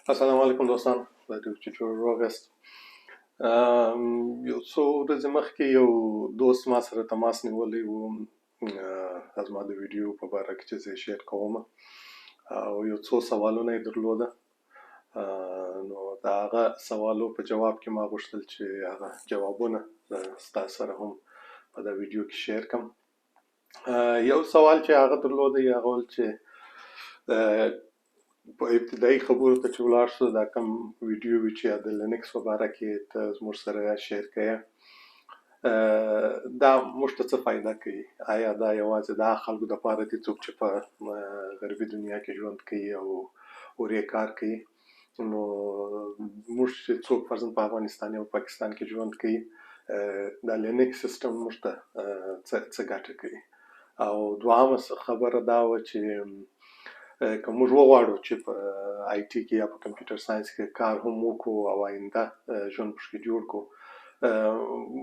السلام علیکم دوستان، دا ډېر چې جوړ راغاست. یو څو ورځې مخکې یو دوست ما سره تماس نیولی و زما د ویډیو په باره کې چې زه یې شیر کوم، او یو څو سوالونه یې درلوده. نو د هغه سوالو په جواب کې ما غوښتل چې هغه جوابونه ستاسو سره هم په دا ویډیو کې شیر کړم. یو سوال چې هغه درلوده هغه ول چې په ابتدایي خبرو ته چې ولاړ شو، دا کوم ویډیو وي چې د لینکس په باره کې ته زموږ سره شیر کوې، دا موږ ته څه فایده کوي؟ آیا دا یوازې د هغه خلکو دپاره دي څوک چې په غربي دنیا کې ژوند کوي او ورې کار کوي؟ نو موږ چې څوک فرضاً په افغانستان یا پاکستان کې ژوند کوي، دا لینکس سیسټم موږ ته څه ګټه کوي؟ او دوهمه خبره دا وه چې که موږ وغواړو چې په آی ټي کې یا په کمپیوټر ساینس کې کار هم وکړو او آینده ژوند پکې جوړ کړو،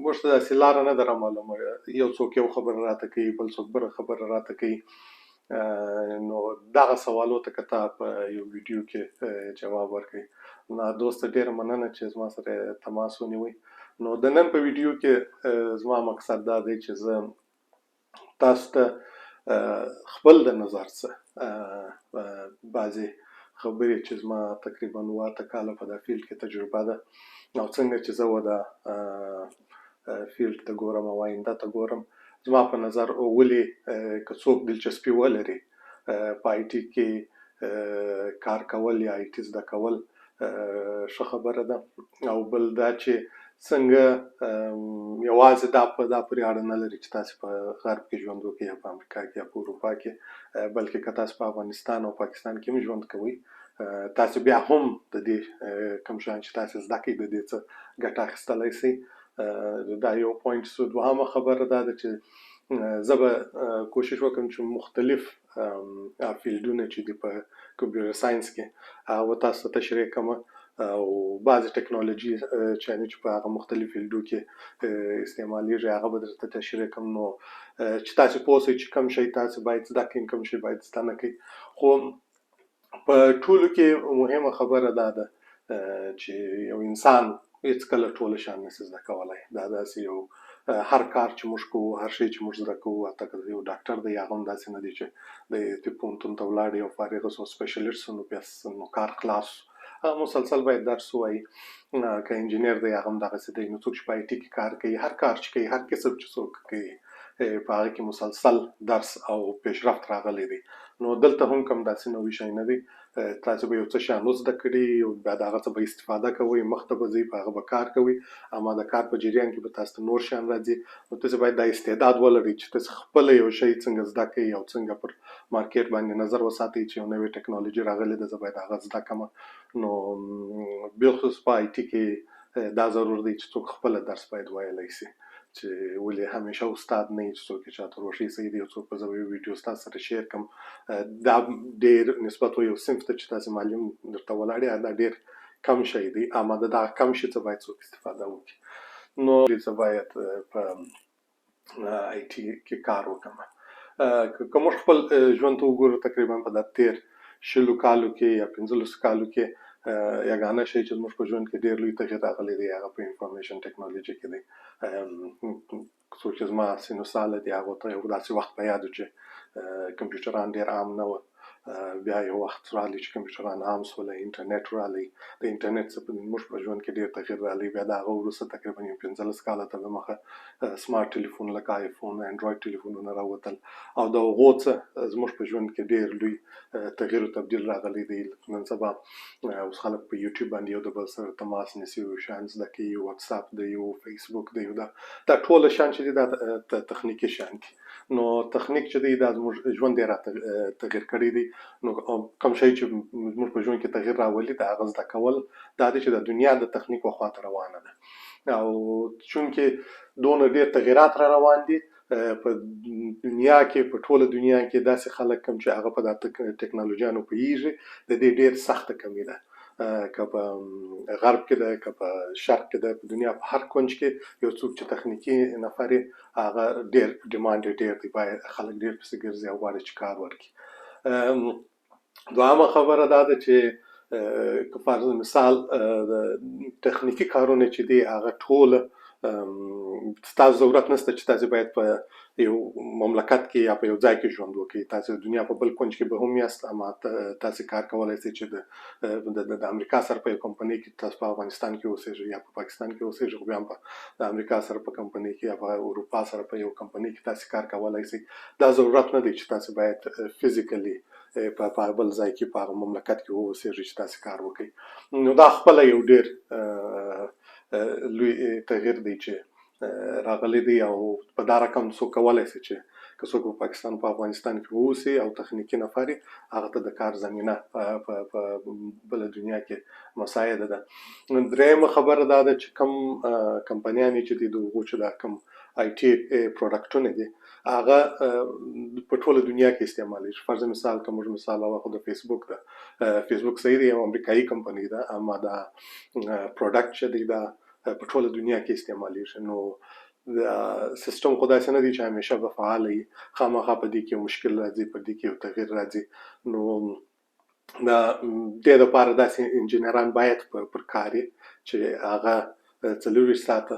موږ ته داسې لاره نه ده رامعلومه. یو څوک یو خبره راته کوي، بل څوک بله خبره راته کوي. نو دغه سوالو ته که تا په یو ویډیو کې جواب ورکړئ. نو دوسته ډېره مننه چې زما سره تماس ونیوئ. نو د نن په ویډیو کې زما مقصد دا دی چې زه تاسو ته خپل د نظر څه بعضې خبرې چې زما تقریبا 8 کاله په دا فیلډ کې تجربه ده، او څنګه چې زه د فیلډ ته ګورم او آینده ته ګورم، زما په نظر ولې که څوک دلچسپي ولري په آی ټي کې کار کول یا آی ټي زده کول ښه خبره ده. او بل دا چې څنګه یوازې دا پورې اړه نه لري چې تاسو په غرب کې ژوند وکړئ یا په امریکا کې یا په اروپا کې، بلکې که تاسو په افغانستان او پاکستان کې هم ژوند کوئ، تاسو بیا هم د دې کوم شیان چې تاسو زده کوئ د دې څه ګټه اخیستلی شئ. دا یو پوینټ شو. دوهمه خبره دا ده چې زه به کوشش وکړم چې مختلف فیلډونه چې دي په کمپیوټر ساینس کې هغه تاسو ته تشریح کړم، او بعضې ټکنالوژي چې په هغه مختلف فیلډو کې استعمالیږي هغه به درته تشریح کړم، نو چې تاسو پوه شئ چې کوم شی تاسو باید زده کړئ، کوم شی باید زده نه کړئ. خو په ټولو کې مهمه خبره دا ده چې یو انسان هېڅکله ټوله شیان نشي زده کولی. دا داسې یو هر کار چې موږ کوو، هر شی چې موږ زده کوو، حتی که یو ډاکټر دی هغه هم داسې نه دی چې د طب پوهنتون ته ولاړ او فارغ شو سپیشلیست شو نو بس نو کار خلاص. هغه مسلسل باید درس ووایي. که انجینر دی هغه هم دغسې دی. نو څوک چې په آی ټي کې کار کوي، هر کار چې کوي، هر کسب چې څوک کوي، په هغه کې مسلسل درس او پیشرفت راغلی دی. نو دلته هم کوم داسې نوي شی نه دی. تاسو به یو څه شیان زده کړي او بیا د هغه څه به استفاده کوئ، مخته به ځئ، په هغه به کار کوئ، اما د کار په جریان کې به تاسو ته نور شیان راځي. نو تاسو باید دا استعداد ولرئ چې تاسو خپله یو شی څنګه زده کړئ او څنګه پر مارکیټ باندې نظر وساتئ چې یو نوې ټکنالوژي راغلې ده، زه باید هغه زده کړم. نو بالخصوص په آی ټي کې دا ضرور دی چې څوک خپله درس باید ویلی شي، چې ولې همیشه استاد نه وي چې څوک یې چاته روښي صحیح دی. یو څوک به زه یو ویډیو ستاسو سره شیر کړم، دا ډېر نسبت یو صنف ته چې تاسو معلم درته ولاړ یې، دا ډېر کم شی دی، اما د دغه کم شي څه باید څوک استفاده وکړي. نو زه باید په آی ټي کې کار وکړم. که موږ خپل ژوند ته وګورو، تقریبا په دا تېر 20 کالو کې یا 15 کالو کې یګانه شی چې زموږ په ژوند کې ډېر لوی تغیر راغلی دی هغه په انفارمیشن ټکنالوژي کې دی. څوک چې زما سن و ساله دي هغو ته یو داسې وخت په یاد و چې کمپیوټران ډېر عام نه وه. بیا یو وخت راغلی چې کمپیوټران عام شول، انټرنیټ راغلی. د انټرنیټ څخه زموږ په ژوند کې ډېر تغیر راغلی. بیا د هغه وروسته تقریبا یو 15 کاله ته دمخه سمارټ ټلیفون لکه آیفون، انډراید ټلیفونونه راوتل، او د هغو څه زموږ په ژوند کې ډېر لوی تغیر او تبدیل راغلی دی. نن سبا اوس خلک په یوټیوب باندې یو د بل سره تماس نیسي، یو شیان زده کوي، یو واتساپ دی، یو فیسبوک دی، دا ټوله شیان چې دي دا تخنیکي شیان دي. نو تخنیک چې دی دا زموږ ژوند یې را تغیر کړی دی. نو کوم شی چې زموږ په ژوند کې تغیر راولي د هغه زده کول دا دی چې د دنیا د تخنیک خواته روانه ده. او چونکې دونه ډېر تغیرات را روان دي په دنیا کې، په ټوله دنیا کې داسې خلک کوم چې هغه په دا ټکنالوژیانو پوهېږي، د دې ډېر سخته کمي ده. که په غرب کې ده، که په شرق کې ده، په دنیا په هر کونج کې یو څوک چې تخنیکي نفر یې هغه ډېر ډیمانډ یې ډېر دی، باید خلک ډېر پسې ګرځي او غواړي چې کار وکړي. دوهمه خبره دا ده چې که فرض مثال د تخنیکی کارونه چې دي هغه ټول ستاسو ضرورت نشته چې تاسو باید په یو مملکت کې یا په یو ځای کې ژوند وکړئ. تاسو د دنیا په بل کونج کې به هم یاست، اما تاسو کار کولی شئ چې د امریکا سره په یو کمپنۍ کې تاسو په افغانستان کې اوسېږئ یا په پاکستان کې اوسېږئ، خو بیا هم د امریکا سره په کمپنۍ کې یا په اروپا سره په یو کمپنۍ کې تاسو کار کولی شئ. دا ضرورت نه دی چې تاسو باید فزیکلی په بل ځای کې په هغه مملکت کې اوسېږئ چې تاسو کار وکړئ. نو دا خپله یو ډېر لوی تغییر دی چې راغلی دی، او په دا رقم څوک کولی شي چې که څوک په پاکستان په افغانستان کې واوسي او تخنیکي نفر وي، هغه ته د کار زمینه په بله دنیا کې مساعده ده. درېیمه خبره دا ده چې کوم کمپنیانې چې دي د هغو چې دا کوم آی ټي پروډکټونه دي هغه په ټوله دنیا کې استعمالیږي. فرض مثال که موږ مثال واخلو د فیسبوک ده، فیسبوک صحیح دی یو امریکایي کمپنۍ ده، اما دا پروډکټ چې دی دا په ټوله دنیا کې استعمالیږي. نو سیستم خو داسې نه دی چې همیشه به فعال وي، خامخا په دې کې یو مشکل راځي، په دې کې یو تغییر راځي. نو د دې دپاره داسې انجینران باید پر کار وي چې هغه 24 ساعته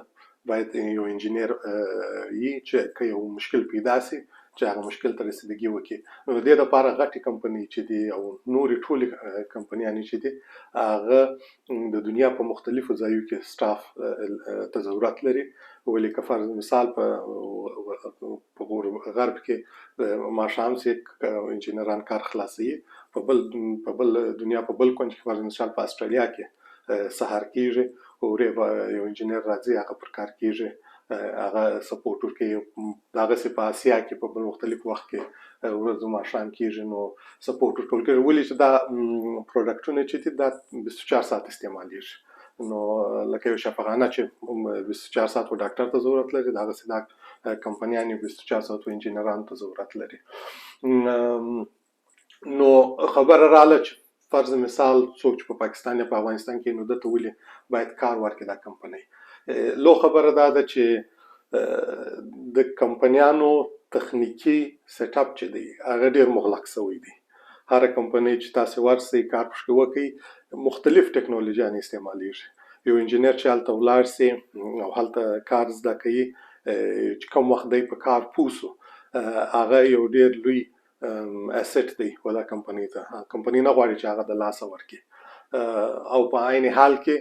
باید یو انجینر وي چې که یو مشکل پیدا شي چې هغه مشکل ته رسیدګي وکړي. نو د دې دپاره غټې کمپنۍ چې دي او نورې ټولې کمپنیانې چې دي هغه د دنیا په مختلفو ځایو کې سټاف ته ضرورت لري. ولې که فرض مثال په غرب کې ماښام شي انجینران کار خلاصوي، په بل دنیا په بل کونج کې فرض مثال په استرالیا کې سهار کېږي، ورې به یو انجینر راځي هغه پر کار کېږي، هغه سپورټ ورکوي. دغسې په اسیا کې په بل مختلف وخت کې ورځ ماښام کېږي، نو سپورټ ورکول کېږي. ولې چې دا پروډکټونه چې دي دا 24 ساعت استعمالیږي. نو لکه یو شفاخانه چې 24 ساعت ډاکټر ته ضرورت لري، دغسې دا کمپنیانې 24 ساعت انجینرانو ته ضرورت لري. نو خبره رااله چې فرض مثال څوک چې په پاکستان یا په افغانستان کې، نو دته ولې باید کار ورکړي دا کمپنۍ. لو خبره دا ده چې د کمپنیانو تخنیکي سیټ اپ چې دی هغه ډېر مغلق شوی دی. هر کمپنۍ چې تاسو ورسئ کار پکې وکړئ مختلف ټکنالوژیانې استعمالیږي. یو انجینر چې هلته ولاړ سي او هلته کار زده کوي، چې کوم وخت دی په کار پوه سو، هغه یو ډېر لوی اسټ دی دا کمپنۍ ته. کمپنۍ نه غواړي چې هغه د لاسه ورکړي، او په عین حال کې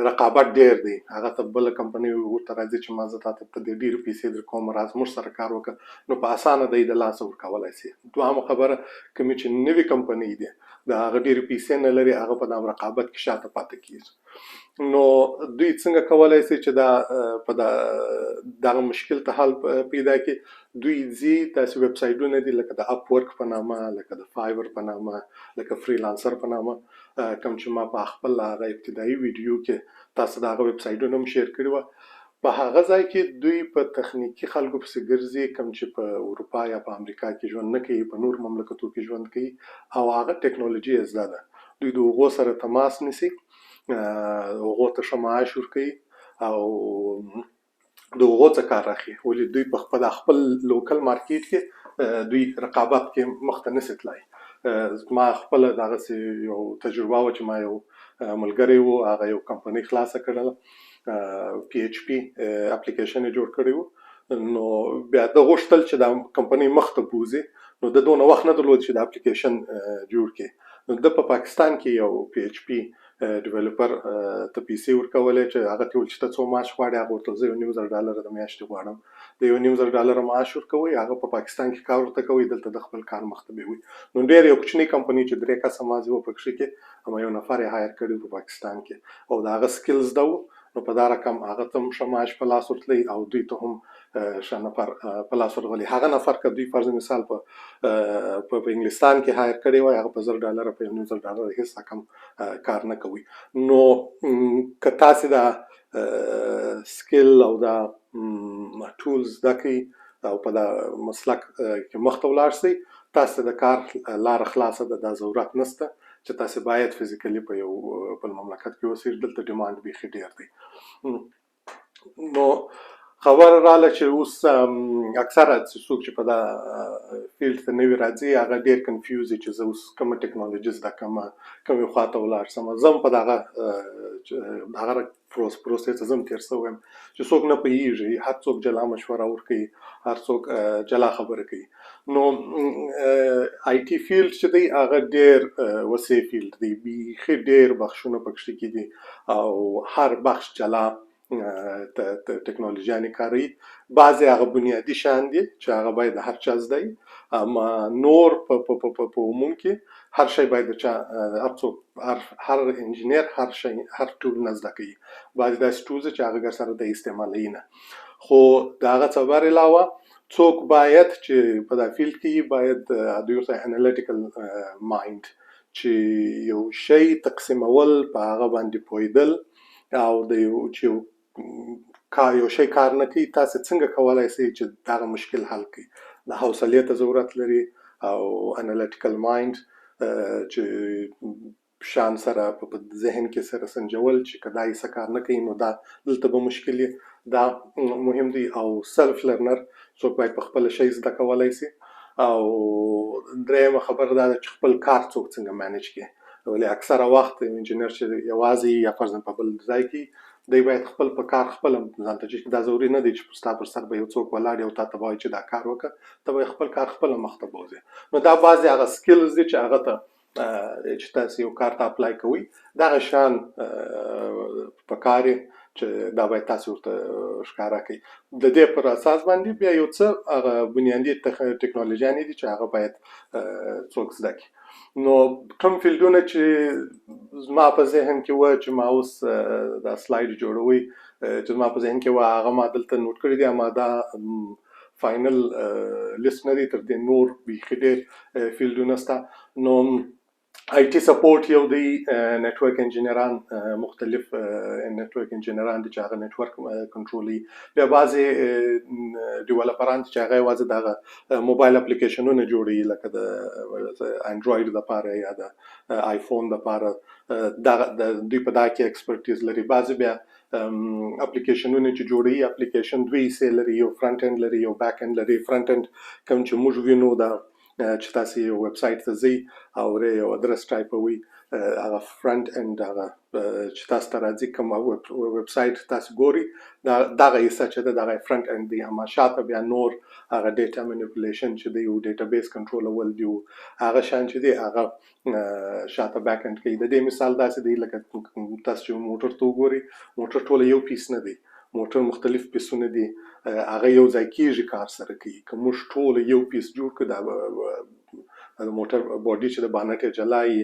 رقابت ډېر دی. هغه ته بله کمپنۍ ورته راځي چې ما زه تاته په دې ډېرې پیسې درکوم، راځه موږ سره کار وکړه، نو په اسانه دی د لاسه ورکولی شي. دوهمه خبره کومې چې نوې کمپنۍ دي د هغه ډېرې پیسې نه لري، هغه په دغه رقابت کې شاته پاتې کېږي. نو دوی څنګه کولی شي چې په دغه مشکل ته حل پیدا کړي؟ دوی ځي داسې ویب سایټونه دي لکه د اپ ورک په نامه، لکه د فایور په نامه، لکه فریلانسر په نامه، کوم چې ما په خپل هغه ابتدایي ویډیو کې تاسو د هغه ویب سایټونه هم شیر کړي وه. په هغه ځای کې دوی په تخنیکي خلکو پسې ګرځي کوم چې په اروپا یا په امریکا کې ژوند نه کوي، په نور مملکتو کې ژوند کوي او هغه ټکنالوژي یې زده ده. دوی د هغو سره تماس نیسي، هغو ته ښه معاش ورکوي او د هغو څه کار اخلي. ولې دوی په خپل لوکل مارکیټ کې دوی رقابت کې مخته نشي تللی. ما خپله دغسې یو تجربه وه چې ما یو ملګری و، هغه یو کمپنۍ خلاصه کړله، پی ایچ پی اپلیکیشن یې جوړ کړی و. نو بیا ده غوښتل چې دا کمپنۍ مخته بوځي، نو ده دونه وخت نه درلود چې دا اپلیکیشن جوړ کړي. نو ده په پاکستان کې یو پی ایچ پی ډیولپر ته پیسې ورکولې چې هغه ته ویل چې ته څو معاش غواړې؟ هغه ورته زه $1,000 د میاشتې غواړم. د $1,000 معاش ورکوي، هغه په پاکستان کې کار ورته کوي، دلته د خپل کار مخته بیوي. نو ډېر یو کوچنۍ کمپنۍ چې 3 کسه مازې وه پکښې کې، اما یو نفر یې هایر کړی په پاکستان کې او د هغه سکل زده و. نو په دا رقم هغه ته هم ښه معاش په لاس ورتلی او دوی ته هم ښه نفر په لاس ورغلی. هغه نفر که دوی فرض مثال په انګلستان کې هایر کړی وای، هغه په $1,000 په $1,000 هېڅ رقم کار نه کوي. نو که تاسې دا سکل او دا ټول زده کړئ او په دا مسلک کې مخته ولاړ شئ، تاسې د کار لاره خلاصه ده. دا ضرورت نشته چې تاسې باید فزیکلي په یو بل مملکت کې اوسئ. دلته ډیمانډ بیخي ډېر دی. نو خبر راله چې اوس اکثره څوک چې په دا فیلډ ته نوي راځي هغه ډېر کنفیوز دي چې زه اوس کومه ټکنالوژي زده کومې خواته ولاړ شم. زه هم په دغه پروسې ته زه هم تېر شوی یم چې څوک نه پوهېږي، هر څوک جلا مشوره ورکوي، هر څوک جلا خبره کوي. نو آی ټي فیلډ چې دی هغه ډېر وسیع فیلډ دی، بیخي ډېر بخشونه پکښې کې دي او هر بخش جلا ټکنالوژیانې کاروي. بعضې هغه بنیادي شیان دي چې هغه باید د هر چا زده وي، اما نور په عموم کې هر شی باید د چا هر څوک هر انجینر هر ټول نه زده کوي. بعضې داسې ټولز چې هغه ګر سره د استعمالوي نه. خو د هغه څه بر علاوه څوک باید چې په دا فیلډ کې باید دوی ورته انالیټیکل مایند چې یو شی تقسیمول، په هغه باندې پوهېدل او د یو شی کار نه کوي، تاسې څنګه کولی شئ چې دغه مشکل حل کړئ. د حوصلې ته ضرورت لري او انالیټیکل مایند چې شان سره په ذهن کې سره سنجول چې که دا یې څه کار نه کوي نو دا دلته به مشکل وي، دا مهم دی. او سلف لرنر څوک باید په خپله شی زده کولی شي. او درېیمه خبره دا ده چې خپل کار څوک څنګه مینج کړي. ولې اکثره وخت انجینر چې یوازې یا فرضاً په بل ځای کې دی باید خپل په کار خپل ځان ته چې دا ضروري نه دی چې ستا پر سر به یو څوک ولاړ او تا ته به وایي چې دا کار وکړه، ته به خپل کار خپله مخته بوځې. نو دا بعضې هغه سکلز دي چې هغه ته چې تاسې یو کار ته اپلای کوئ، دغه شیان پکار یې چې دا باید تاسې ورته ښکاره کړئ. د دې پر اساس باندې بیا یو څه هغه بنیادي ټکنالوژیانې دي چې هغه باید څوک زده کړي. نو کوم فیلډونه چې زما په ذهن کې وه چې ما اوس دا سلاید جوړوي چې زما په ذهن کې وه هغه ما دلته نوټ کړي دي، اما دا فاینل لیست نه دی، تر دې نور بیخي ډېر فیلډونه شته. نو آی ټي سپورټ یو دی، نیټورک انجینران مختلف نیټورک انجینران دي چې هغه نیټورک کنټرولوي. بیا بعضې ډیولپران چې هغه یوازې دغه موبایل اپلیکیشنونه جوړوي، لکه د انډرایډ دپاره یا د آیفون دپاره، دوی په دا کې ایکسپرټیز لري. بعضې بیا اپلیکیشنونه چې جوړوي، اپلیکیشن دوی حصې لري، یو فرنټ اند لري، یو بیک اند لري. فرنټ اند کوم چې موږ وینو دا چې تاسې یو ویب سایټ ته ځئ او یو ادرس ټایپوئ، هغه فرنټ اند هغه چې تاسو ته راځي کوم ویب سایټ تاسو ګورئ، دغه حصه چې ده دغه فرنټ اند دی. اما شاته بیا نور هغه ډیټا منیپولیشن چې دی، یو ډیټا بیس کنټرولول دی، هغه شیان چې دی هغه شاته بیک اند کوي. د دې مثال داسې دی لکه تاسو چې موټر ته وګورئ، موټر ټوله یو پیس نه دی، موټر مختلف پیسونه دي، هغه یو ځای کېږي کار سره کوي. که موږ ټول یو پیس جوړ کړو، دا د موټر باډي چې د بانټ یې جلایي،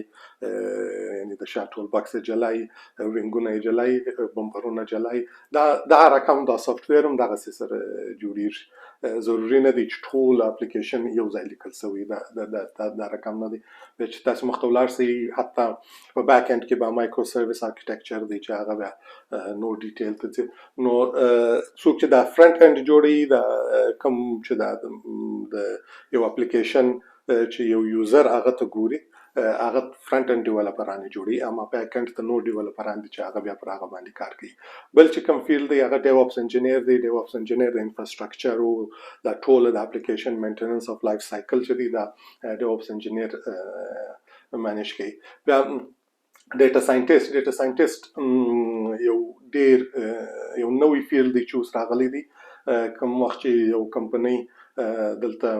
یعنې د شا ټول بکس یې جلایي، وینګونه یې جلایي، بمپرونه جلایي، دا رقم دا سافټویر هم دغسې سره جوړېږي. ضروري نه دی چې ټول اپلیکیشن یو ځای لیکل شوی، دا رقم نه دی. بیا چې تاسو مخته ولاړ شئ، حتی په بیک اند کې به مایکرو سروس آرکیټیکچر دی چې هغه بیا نور ډیټیل ته ځي. نو څوک چې دا فرنټ اند جوړوي، دا کوم چې د یو اپلیکیشن چې یو یوزر هغه ته ګوري، هغه فرنټ اند ډیولپران جوړوي، اما بیک اند ته نور ډیولپران دي چې هغه بیا پر هغه باندې کار کوي. بل چې کوم فیلډ دی هغه ډیوپس انجینیر دی. ډیوپس انجینیر د انفراسټرکچر او دا ټول د اپلیکیشن مینټیننس اف لایف سایکل چې دی، دا ډیوپس انجینیر مینیج کوي. بیا ډیټا ساینټیسټ یو ډېر یو نوی فیلډ دی چې اوس راغلی دی. کوم وخت چې یو کمپنۍ دلته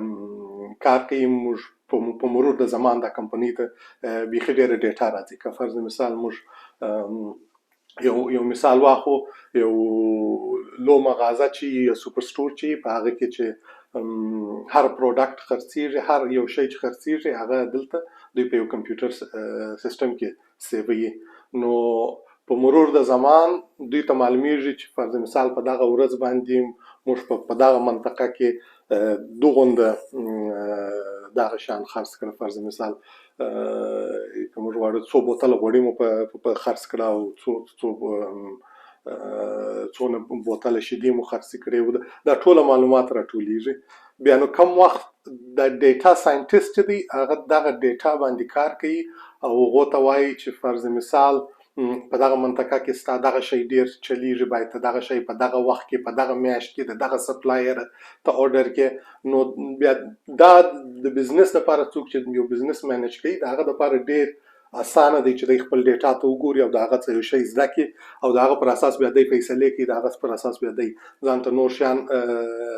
کار کوي، موږ په مرور د زمان دا کمپنۍ ته بیخي ډېره ډیټا راځي. که فرض مثال موږ یو مثال واخلو، یو لو مغازه چې یا سوپر سټور چې په هغه کې چې هر پروډکټ خرڅیږي، هر یو شی چې خرڅیږي هغه دلته دوی په یو کمپیوټر سیسټم کې سیوي. نو په مرور د زمان دوی ته معلومیږي چې فرض مثال په دغه ورځ باندې موږ په دغه منطقه کې دوغونده دغه شیان خرڅ کړه. فرض مثال که موږ غواړو څو بوتله غوړي مو په خرڅ کړه او څونه بوتله شیدې مو خرڅ کړې، دا ټوله معلومات راټولیږي. بیا نو کم وخت د ډیټا ساینټیسټ چې دی هغه دغه ډیټا باندې کار کوي او هغو ته وایي چې فرض مثال په دغه منطقه کې ستا دغه شی ډیر چلیږي، باید ته دغه شی په دغه وخت کې په دغه میاشت کې د دغه سپلایر ته order کې. نو بیا دا د بزنس لپاره څوک چې یو بزنس مینج کوي د هغه لپاره ډیر اسانه دی چې د خپل ډیټا ته وګوري او د هغه څه یو شی زده کړي او د هغه پر اساس بیا دی فیصلې کوي، د هغه پر اساس بیا دی ځان ته نور شیان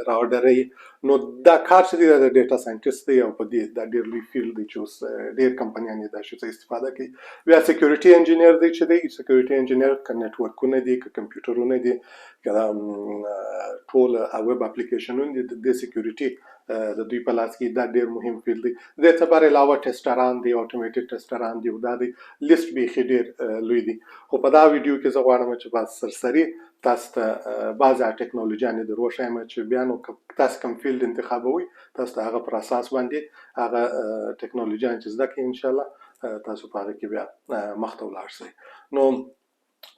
را orderوي. نو دا کار چې دی د ډیټا ساینټیست دی او په دې دا ډیر لوی فیلډ دی چې اوس ډیر کمپنیان یې دا شی څخه استفاده کوي. بیا سکیورټي انجینیر دی چې دی سکیورټي انجینیر که نیټورکونه دي که کمپیوټرونه دي که ټول ویب اپلیکیشنونه دي د سکیورټي د دوی په لاس کې دا ډیر مهم فیلډ دی. د دې څخه بر علاوه ټیسټران دي، اتوماتیک ټیسټران دي او دا دی لیست بیخي ډیر لوی دی. خو په دا ویډیو کې زه غواړم چې بس سرسري تاسو ته بعضې ټیکنالوژیانې در وښیم چې بیا نو تاسو کوم فیلډ انتخابوئ تاسو ته هغه پر اساس باندې هغه ټیکنالوژیان چې زده کړئ انشاءالله تاسو په هغه کې بیا مخته ولاړ شئ. نو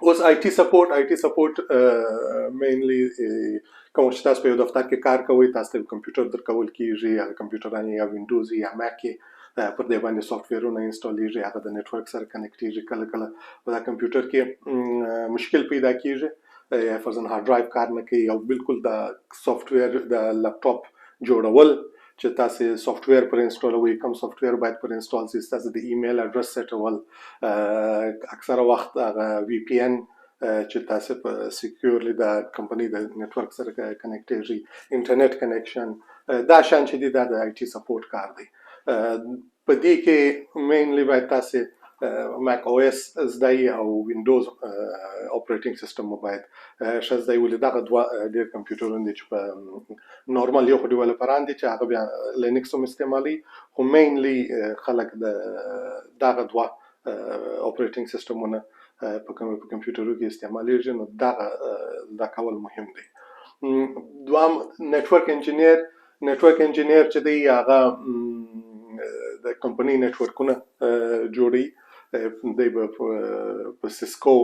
اوس آی ټي سپورټ مینلی کوم چې تاسو په یو دفتر کې کار کوئ تاسو ته کمپیوټر درکول کیږي، هغه کمپیوټران یا وینډوز یا میک پر دې باندې سافټویرونه انسټالیږي، هغه د نیټورک سره کنیکټ کیږي. کله کله په دا کمپیوټر کې مشکل پیدا کیږي یا فرضاً هارد ډرایو کار نه کوي او بالکل د سافټویر د لپټاپ جوړول چې تاسو سافټویر پر انسټالوي، کوم سافټویر باید پر انسټال شي، تاسو د ایمیل اډرس سیټول، اکثره وخت هغه وی پی ان چې تاسو په سکیورلی د کمپنی د نیټورک سره کنیکټیږي، انټرنیټ کنیکشن، دا شان چې دی دا د آی ټي سپورټ کار دی. په دې کې مینلی باید تاسو ماک او اس زده او وینډوز اپریټینګ سیستم مو باید ښه زده وي. ولې دغه دوه ډېر کمپیوټرونه دي چې په نورمال یو خو ډیولپران دي چې هغه بیا لینکس هم استعمالوي، خو مینلی خلک د دغه دوه اپریټینګ سیستمونه په کمپیوټرو کې استعمالیږي. نو دغه زده کول مهم دی. دوام نیټورک انجینیر چې دی هغه د کمپنی نیټورکونه جوړي، دی به په سیسکو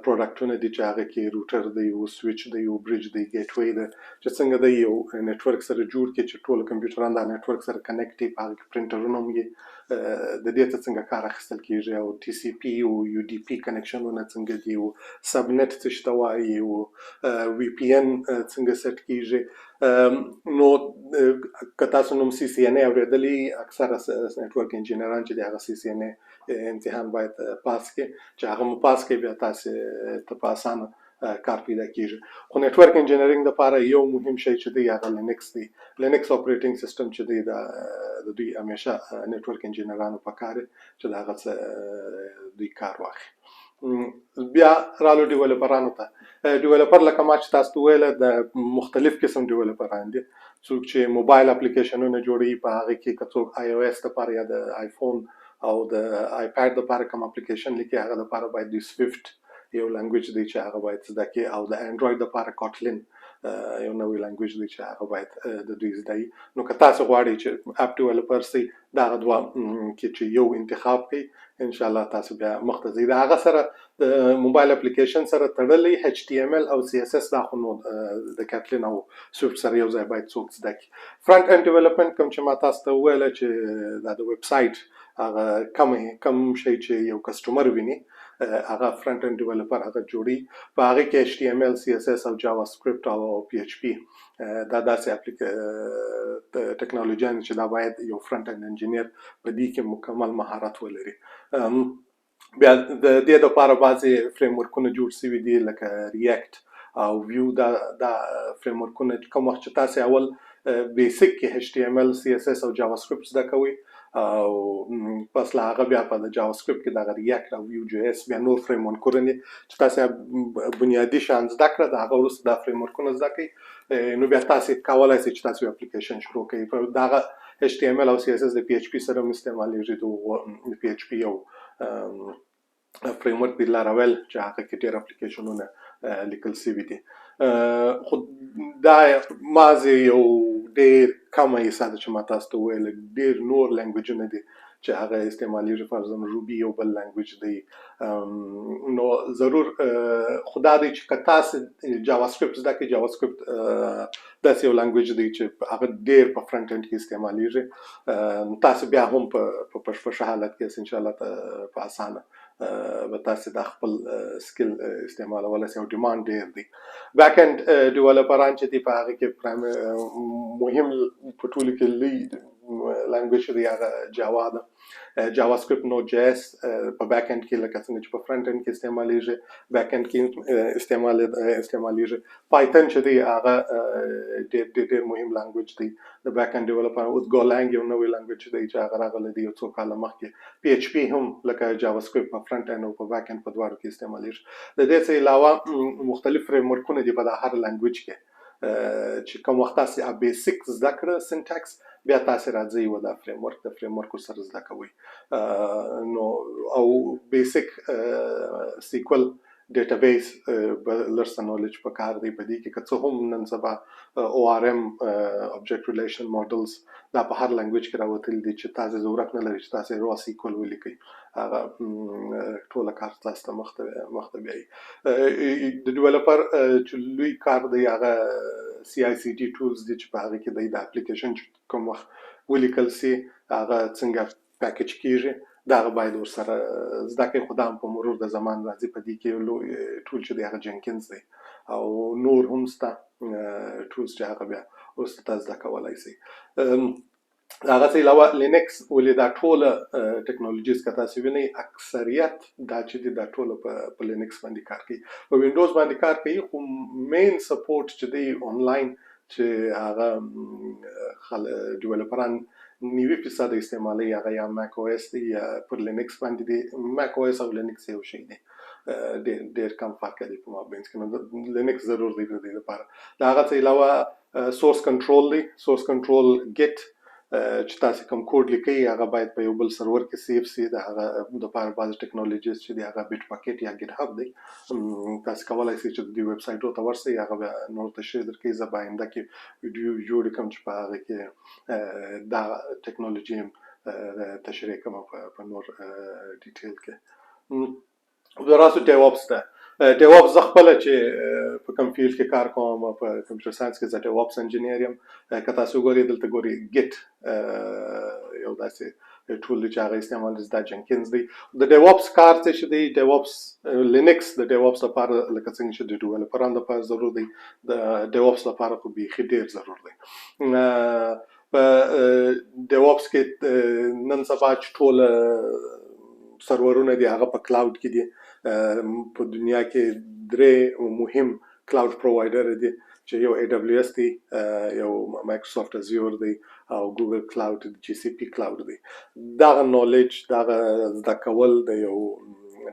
پروډکټونه دي چې هغه کې روټر دی او سویچ دی او برج دی ګیټ وی دی چې څنګه دی یو نیټورک سره جوړ کړي چې ټول کمپیوټران د نیټورک سره کنیکټ وي، په هغه کې پرنټرونه هم د دې ته څنګه کار اخیستل کیږي او ټي سی پي او یو ډي پي کنیکشنونه څنګه دي او سبنیټ څه شته وایي او وی پی ان څنګه سیټ کیږي. نو که تاسو نوم سی سی ان ای اورېدلی، اکثره نیټورک انجینران چې دی هغه سی سی ان ای امتحان باید پاس کړي، چې هغه مو پاس کړي بیا تاسو ته په اسانه کار پیدا کیږي. خو نیټورک انجینرینګ لپاره یو مهم شی چې دی هغه لینکس دی، لینکس اپریټینګ سیستم چې دی د دوی همیشه نیټورک انجینرانو په کار چې د هغه څه دوی کار واخلي. بیا رالو ډیولپرانو ته، ډیولپر لکه ما چې تاسو ته ویله د مختلف قسم ډیولپران دي، څوک چې موبایل اپلیکیشنونه جوړوي په هغه کې، که څوک آی او ایس لپاره یا د آیفون او د آیپاډ لپاره کوم اپلیکیشن لیکي هغه لپاره باید د سویفټ یو لنګویج دی چې هغه باید زده کړي، او د انډراید لپاره کاټلین یو نوی لنګویج دی چې هغه باید د دوی زده وي. نو که تاسو غواړئ چې اپ ډیولپر سئ دغه دوه کې چې یو انتخاب کړئ انشاءالله تاسو بیا مخته ځئ. د هغه سره د موبایل اپلیکیشن سره تړلی ایچ ټي ام ایل او سی اس اس دا خو نو د کاټلین او سویفټ سره یو ځای باید څوک زده کړي. فرنٹ اینډ ډیولپمنټ کوم چې ما تاسو ته وویله چې دا د ویب سایټ هغه کم شی چې یو کسټمر ویني هغه فرنٹ اینډ ډیولپر هغه جوړي، په هغه کې ایچ ټي ام ایل، سی اس اس او جاوا سکرپټ او پی ایچ پی دا داسې ټیکنالوژیان چې دا باید یو فرنٹ اینډ انجینیر په دې کې مکمل مهارت ولري. بیا د دې لپاره بعضې فریم ورکونه جوړ شوي دي لکه ریاکټ او ویو. دا فریم ورکونه کوم وخت چې تاسو اول بیسیک کې ایچ ټي ام ایل، سی اس اس او جاوا سکرپټ زده کوئ او پس له هغه بیا په د جاوا سکرپټ کې دغه ریاکټ او ویو جی اس بیا نور فریم ورکونه چې تاسو بنیادي شیان زده کړه، د هغه وروسته دا فریم ورکونه زده کړئ، نو بیا تاسو کولی شئ چې تاسو اپلیکیشن شروع کړئ. په دغه ایچ ټي ام ایل او سی اس اس د پی ایچ پی سره هم استعمالیږي. د پی ایچ پی یو فریم ورک دی لاراول چې هغه کې ډېر اپلیکیشنونه لیکل شوي دي. خو دا مازې یو ډېر کمه حصه ده چې ما تاسو ته وویل، ډېر نور لنګویجونه دي چې هغه استعمالیږي، فرضاً روبي یو بل لنګویج دی. نو ضرور خو دا دی چې که تاسو جاوا سکرپټ زده کړئ، جاوا سکرپټ داسې یو لنګویج دی چې هغه ډېر په فرنټ اینډ کې استعمالیږي، تاسو بیا هم په بشپړ حالت کې انشاءالله په اسانه به تاسو د خپل سکل استعمالولای شئ او ډیماند ډیر دی. بیک اند ډیولپران چې دی په هغه کې مهم په ټولو کې لوی لانګویج دی هغه جاوا ده. جاوا سکرپټ نوټ جی اس په بیک اند کې لکه څنګه چې په فرنٹ اند کې استعمالیږي، بیک اند کې استعمالیږي. پایتن چې دی هغه ډیر مهم لانګویج دی د بیک اند ډیولپر. اوس ګولانګ یو نوې لانګویج دی چې هغه راغلی دی یو څو کاله مخکې. پی ایچ پی هم لکه جاوا سکرپټ په فرنٹ اند او په بیک اند په دواړو کې استعمالیږي. د دې څخه علاوه مختلف فریم ورکونه دي په هر لانګویج کې چې کوم وخت تاسو بیسیک زده کړه سنټیکس، بیا تاسو راځي و دا فریم ورک د فریم ورک سره زده کوئ. نو او بیسیک سیکوال ډیټابیس لرسه نالج په کار دی په دې کې که څه هم نن سبا او آر ام اوبجیکټ ریلیشن موډلز دا په هر لانګویج کې راوتل دي چې تاسو ضرورت نه لري چې تاسو را سیکوال ولیکئ، هغه ټوله کار تاسو ته مخته بیایي. د ډیولپر چې لوی کار دی هغه سی آی سی ټي ټولز دي چې په هغه کې د اپلیکیشن کوم وخت ولیکل سي هغه څنګه پیکیج کیږي دا باید ورسره زده کړئ. خو دا هم په مرور د زمان راځي. په دې کې لوی ټول چې دی هغه جنکینز دی او نور هم شته ټولز چې هغه بیا اوس تاسو زده کولی شئ. هغه څه علاوه لینکس ولې دا ټوله ټیکنالوژیز که تاسو وینئ اکثریت دا چې دی دا ټوله په لینکس باندې کار کوي. په وینډوز باندې کار کوي خو مین سپورټ چې دی آنلاین چې هغه ډیولپران 90% استعمالي هغه یا ماک او اس دی یا پر لینکس باندې دی. ماک او اس او لینکس یو شی دی، ډېر کم فرق دی په مابینځ کې. نو لینکس ضرور دی د دې لپاره. د هغه څه علاوه سورس کنټرول دی. سورس کنټرول ګیټ چې تاسو کوم کوډ لیکئ هغه باید په یو بل سرور کې سیف سي. د هغه د لپاره بعض ټیکنالوژیز چې دی هغه بیټ پاکټ یا ګیټ هب دی. تاسو کولی شئ چې د دې ویب سایټو ته ورسئ، هغه نور تشریح درکوي. زه به آینده کې ویډیو جوړ کړم چې په هغه کې دا ټیکنالوژي هم تشریح کوم په نور ډیټیل کې. راسو ډیوپس ده. ډیوپس زه خپله چې په کوم فیلډ کې کار کوم په کمپیوټر ساینس کې زه ډیوپس انجینیر یم. که تاسو ګورئ دلته ګورئ ګیټ یو داسې ټول دی چې هغه استعمال دا جنکینز دی. د ډیوپس کار څه چې دی ډیوپس لینکس د ډیوپس لپاره لکه څنګه چې د ډیولپرانو لپاره ضرور دی د ډیوپس لپاره خو بیخي ډېر ضرور دی. په ډیوپس کې نن سبا چې ټول سرورونه دی هغه په کلاود کې دي. په دنیا کې درې مهم کلاود پرووایډر دي چې یو ای ډبلیو اس دی، یو مایکروسافت ازیور دی او ګوګل کلاود جی سی پی کلاود دی. دغه نالج دغه زده کول د یو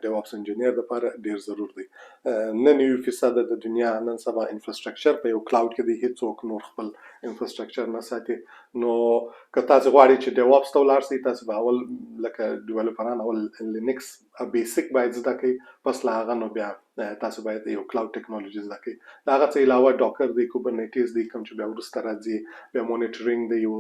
ډیوپس انجینیر لپاره ډیر ضرور دی. 99% د دنیا نن سبا انفراستراکچر په یو کلاود کې دی، هیڅوک نور خپل انفراستراکچر نه ساتي. نو که تاسو غواړئ چې ډیوپس ته ولاړ شئ تاسو به اول لکه ډیولپران اول لینکس بیسیک باید زده کړئ، پس له هغه نو بیا تاسو باید یو کلاود ټیکنالوژي زده کړئ. د هغه څه علاوه ډاکر دی، کوبرنیټیز دی کوم چې بیا وروسته راځي، بیا مونیټرینګ دی او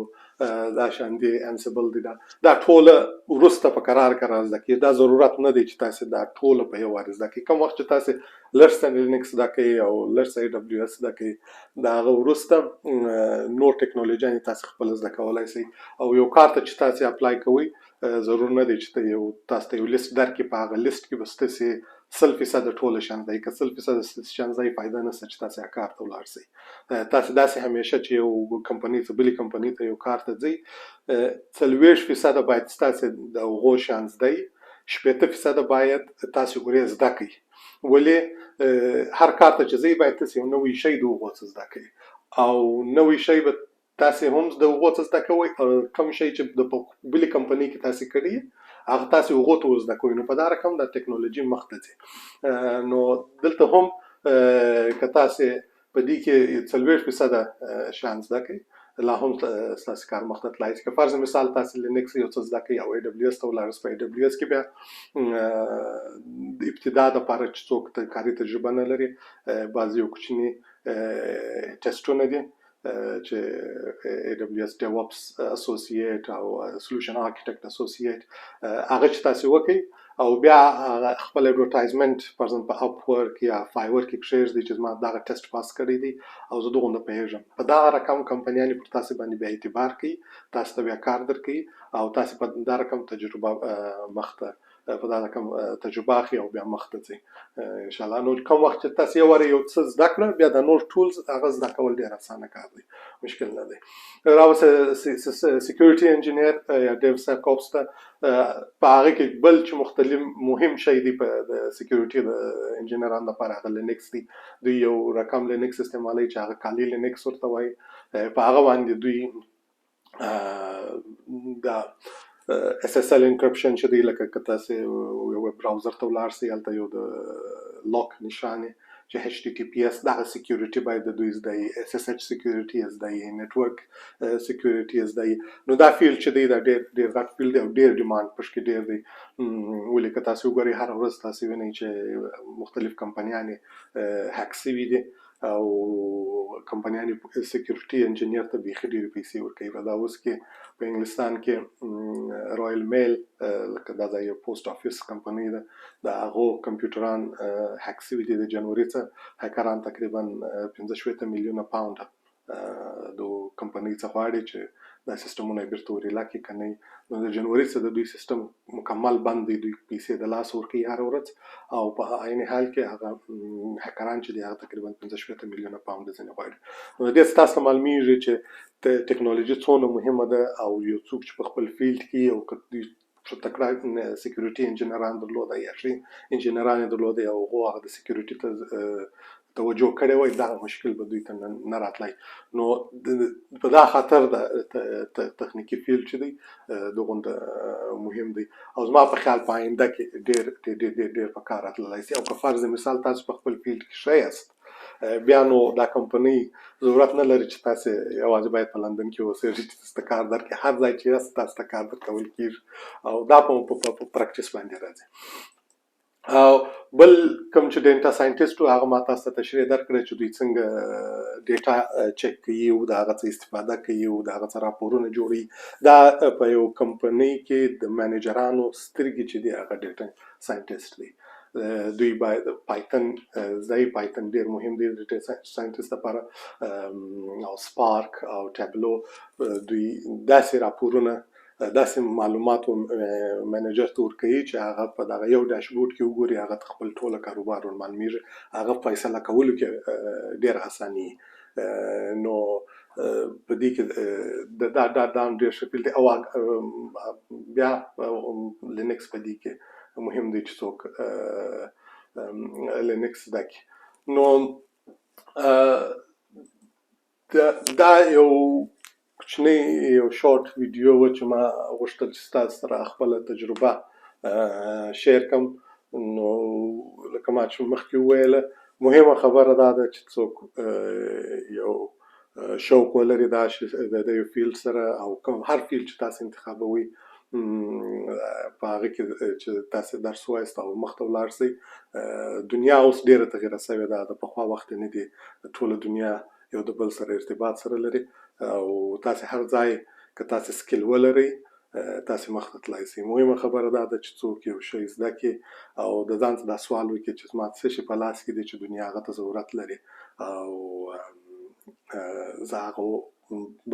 دا شان دی انسیبل دی. دا ټوله وروسته په قرار زده کړئ. دا ضرورت نه دی چې تاسو دا ټوله په یو وار زده کړئ. کوم وخت چې تاسو لرسه لینکس زده کړئ او لرسه ای ډبلیو اس زده کړئ د هغه وروسته نور ټیکنالوژي تاسو خپل زده کولی شئ. او یو کار ته چې تاسو اپلای کوئ ضرور نه دی چې تاسو ته یو لیست درکړي، په هغه لیست کې به ستاسې 100% ټوله شان دی. که 100% شان دی فایده نشته چې تاسو هغه کار ته ولاړ شئ. تاسو داسې همیشه چې یو کمپنۍ ته بلې کمپنۍ ته یو کار ته ځئ 40% باید تاسو د هغو شان دی، 80% باید تاسو ورې زده کړئ. ولې هر کار ته چې ځئ باید تاسو یو نوی شی د هغو څه زده کړئ او نوی شی به تاسو هم د هغو څه زده کوئ. کوم شی چې د بلې کمپنۍ کې تاسو کړي هغه تاسو هغو ته زده کوئ. نو په دا رقم د ټیکنالوژي مخته ځي. نو دلته هم که تاسو په دې کې 40% شان زده کړئ لا هم ستاسو کار مخته تللی شي. که فرض مثال تاسو لینکس یو څه زده کړئ او ای ډبلیو اس ته ولاړئ، په ای ډبلیو اس کې بیا د ابتدا دپاره چې څوک کاري تجربه نه لري بعضې یو کوچني ټسټونه دي چې ای ډبلیو اس ډیوپس اسوسییټ او سولوشن آرکیټیکټ اسوسییټ هغه چې تاسو وکړئ او بیا خپل ایډورټایزمنټ فرضاً په اپ ورک یا فایور کې کښېږدئ چې زما دغه ټسټ پاس کړی دی او زه دغومره پوهېږم. په دغه رقم کمپنیانې پر تاسو باندې بیا اعتبار کوي، تاسو ته بیا کار درکوي او تاسو په دا رقم تجربه مخته په دا کوم تجربه اخلي او بیا مخ ته ځي ان شاء الله. نو کوم وخت چې تاسو یو څه زده کړه بیا د نور ټولز هغه زده کول ډیر اسانه کار دی، مشکل نه دی. راوسه سکیورټي انجینیر یا ډیو سیک اپس ته په هغه کې بل چې مختلف مهم شی دی په د سکیورټي د انجینرانو لپاره هغه لینکس دی. دوی یو رقم لینکس استعمالوي چې هغه کالی لینکس ورته وایي. په هغه باندې دوی دا SSL انکرپشن چې دی، لکه که تاسو یو ویب براوزر ته ولاړ شئ هلته یو د لاک نشانه چې HTTPS دغه سکیورټي باید د دوی زده وي، SSH سکیورټي زده وي، نتورک سکیورټي زده وي. نو دا فیلډ چې دی دا ډېر غټ فیلډ دی او ډېر ډیمانډ پکې کې ډېر دی. ولې که تاسو وګورئ هره ورځ تاسو وینئ چې مختلف کمپنیانې هک سوي دي او کمپنیانې سکیورټي انجینیر ته بیخي ډېرې پیسې ورکوي. په دا اوس کې په انګلستان کې رایل میل لکه دا ځای یو پوسټ افیس کمپنۍ ده، د هغو کمپیوټران هک سوي دي د جنوري څخه. هکران تقریبا 15 میلیونه پاونډ د کمپنۍ څخه غواړي چې دا سیستمونه یې بیرته ور ایله کړي که نه. نو د جنوري څخه د دوی سیستم مکمل بند دی، دوی پیسې د لاس ورکوي هره ورځ او په عین حال کې هغه هکران چې دی هغه تقریبا 15 میلیونه پاونډ ځینې غواړي. نو د دې ستاسو ته معلومیږي چې ټکنالوژي څومره مهمه ده او یو څوک چې په خپل فیلډ کې او که دوی تکړه سکیورټي انجینران درلوده یا ښه انجینران یې درلوده او هغه د سکیورټي ته توجه کړې وای، دغه مشکل به دوی ته نه راتلی. نو په دا خاطر د تخنیکي فیلډ چې دی دغونډه مهم دی او زما په خیال په آینده کې ډېر په کار راتللی شي. او که فرض مثال تاسو په خپل فیلډ کې ښه یاست بیا نو دا کمپنۍ ضرورت نه لري چې تاسو یوازې باید په لندن کې اوسئ چې تاسو ته کار درکړي. هر ځای چې یاست تاسو ته کار درکول کېږي او دا په پریکټس باندې راځي. او بل کوم چې ډیټا ساینټیسټ و هغه ما تاسو ته تشریح درکړه چې دوی څنګه ډیټا چک کوي او د هغه څه استفاده کوي او د هغه څه راپورونه جوړوي. دا په یو کمپنۍ کې د منیجرانو سترګې چې دی هغه ډیټا ساینټیسټ دی. دوی باید پایتن پایتن ډیر مهم دی د ډیټا ساینټیسټ لپاره او سپارک او ټابلو. دوی داسې راپورونه داسې معلومات منیجر ته ورکوي چې هغه په دغه یو ډاشبورډ کې وګوري، هغه خپل ټوله کاروبار ور معلومیږي، هغه فیصله کولو کې ډیر اساني. نو په دې کې دا ډیر ښه فیلډ دی. او بیا لینکس په دې کې مهم دی چې څوک لینکس زده کړي. نو دا یو کوچنی یو شارټ ویډیو و چې ما غوښتل چې ستاسو سره خپله تجربه شیر کړم. نو لکه ما چې مخکې وویله مهمه خبره دا ده چې څوک یو شوق ولري دا د یو فیلډ سره او کوم هر فیلډ چې تاسو انتخابوي په هغه کې چې تاسو درس وایست او مخ ته ولاړ شئ. دنیا اوس ډېره تغیره شوې ده، د پخوا وخت نه دی. ټوله دنیا یو د بل سره ارتباط سره لري او تاسو هر ځای که تاسو سکیل ولرئ تاسو مخ ته تللی شئ. مهمه خبره دا ده چې څوک یو شی زده کړي او د ځان څخه دا سوال وکړي چې زما څه شی په لاس کې دی چې دنیا هغه ته ضرورت لري او زه هغه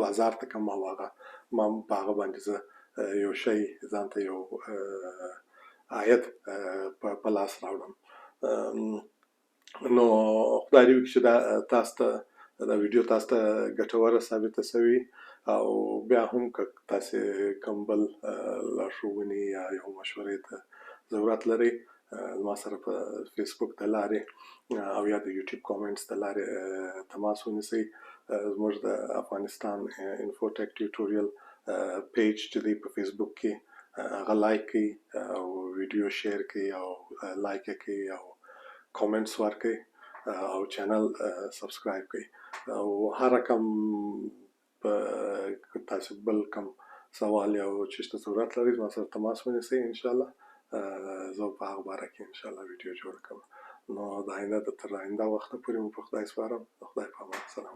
بازار ته کوم او هغه ما په هغه باندې زه یو شی ځان ته یو عاید په لاس راوړم. نو خدای دې وکړي چې دا تاسو ته دا ویډیو تاسو ته ګټوره ثابته شوې او بیا هم که تاسو کوم بل لارښوونې یا یو مشورې ته ضرورت لرئ ما سره په فیسبوک د لارې او یا د یوټیوب کامنټس د لارې تماس ونیسئ. زموږ د افغانستان انفوټیک ټیوټوریل پیج چې دی په فیسبوک کې هغه لایک کړئ او ویډیو شیر کړئ او لایک یې کړئ او کامنټس ورکړئ او چینل سبسکرایب کړئ. او هر رقم تاسو بل کوم سوال یا چیز ته ضرورت لرئ ما سره تماس ونیسئ. انشاءالله زه په هغه باره کې انشاءالله ویډیو جوړ کړم. نو د آینده تر آینده وخته پورې مو په خدای سپارم. د خدای په امان. سلام.